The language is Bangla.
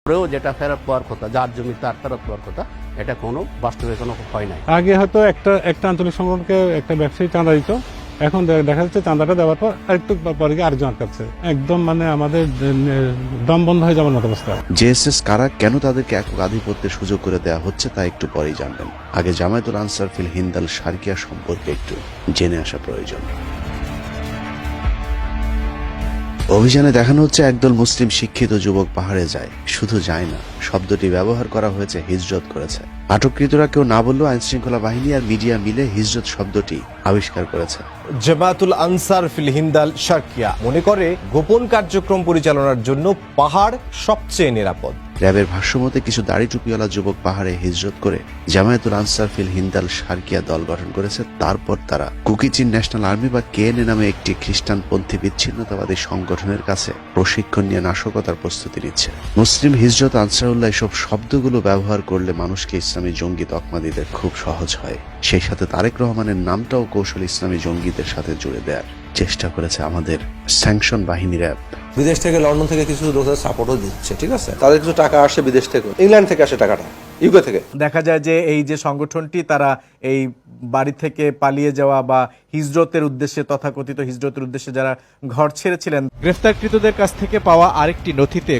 যেটা ফেরত পাওয়ার কথা, যার জমি তার ফেরত পাওয়ার কথা, এটা কোনো বাস্তবে কোনো হয় নাই। আগে হয়তো একটা আঞ্চলিক সংগঠনকে একটা ব্যবসায়ী চাঁদা দিত, এখন দেখা যাচ্ছে চাঁদাটা দেওয়ার পর আরেকটু পরে গিয়ে আরেকজন আটকাচ্ছে। একদম মানে আমাদের দম বন্ধ হয়ে যাওয়ার মতো অবস্থা। জেএসএস কারা, কেন তাদেরকে একক আধিপত্যের সুযোগ করে দেওয়া হচ্ছে তা একটু পরেই জানবেন। আগে জামায়াতুল আনসার ফিল হিন্দাল সার্কিয়া সম্পর্কে একটু জেনে আসা প্রয়োজন। অভিযানে দেখানো হচ্ছে একদল মুসলিম শিক্ষিত যুবক পাহাড়ে যায়। শুধু যায় না, শব্দটি ব্যবহার করা হয়েছে হিজরত করেছে। আটককৃতরা কেউ না বললেও আইনশৃঙ্খলা বাহিনী আর মিডিয়া মিলে হিজরত শব্দটি আবিষ্কার করেছে। জামায়াতুল আনসার ফিল হিন্দাল শারকিয়া মনে করে গোপন কার্যক্রম পরিচালনার জন্য পাহাড় সবচেয়ে নিরাপদ। র্যাবের ভাষ্যমতে কিছু দাড়ি টুপিওয়ালা যুবক পাহাড়ে হিজরত করে জামায়াতুল আনসার ফিল হিন্দাল সার্কিয়া দল গঠন করেছে। তারপর তারা কুকিচিন ন্যাশনাল আর্মি বা কেএনএ নামে একটি খ্রিস্টানপন্থী বিচ্ছিন্নতাবাদী সংগঠনের কাছে প্রশিক্ষণ নিয়ে নাশকতার প্রস্তুতি নিচ্ছে। মুসলিম হিজরত আনসারুল্লাহ এসব শব্দগুলো ব্যবহার করলে মানুষকে ইসলামী জঙ্গি তকমা দিতে খুব সহজ হয়। সেই সাথে তারেক রহমানের নামটাও কৌশল ইসলামী জঙ্গিদের সাথে জুড়ে দেওয়ার চেষ্টা করেছে আমাদের স্যাংশন বাহিনী র্যাব। বিদেশ থেকে, লন্ডন থেকে কিছু লোকের সাপোর্টও দিচ্ছে, ঠিক আছে, তাদের কিছু টাকা আসে বিদেশ থেকে, ইংল্যান্ড থেকে আসে টাকাটা, ইউকে থেকে। দেখা যায় যে এই যে সংগঠনটি তারা এই বাড়ি থেকে পালিয়ে যাওয়া বা হিজরতের উদ্দেশ্যে, তথাকথিত হিজরতের উদ্দেশ্যে যারা ঘর ছেড়েছিলেন, গ্রেফতারকৃতদের কাছ থেকে পাওয়া আরেকটি নথিতে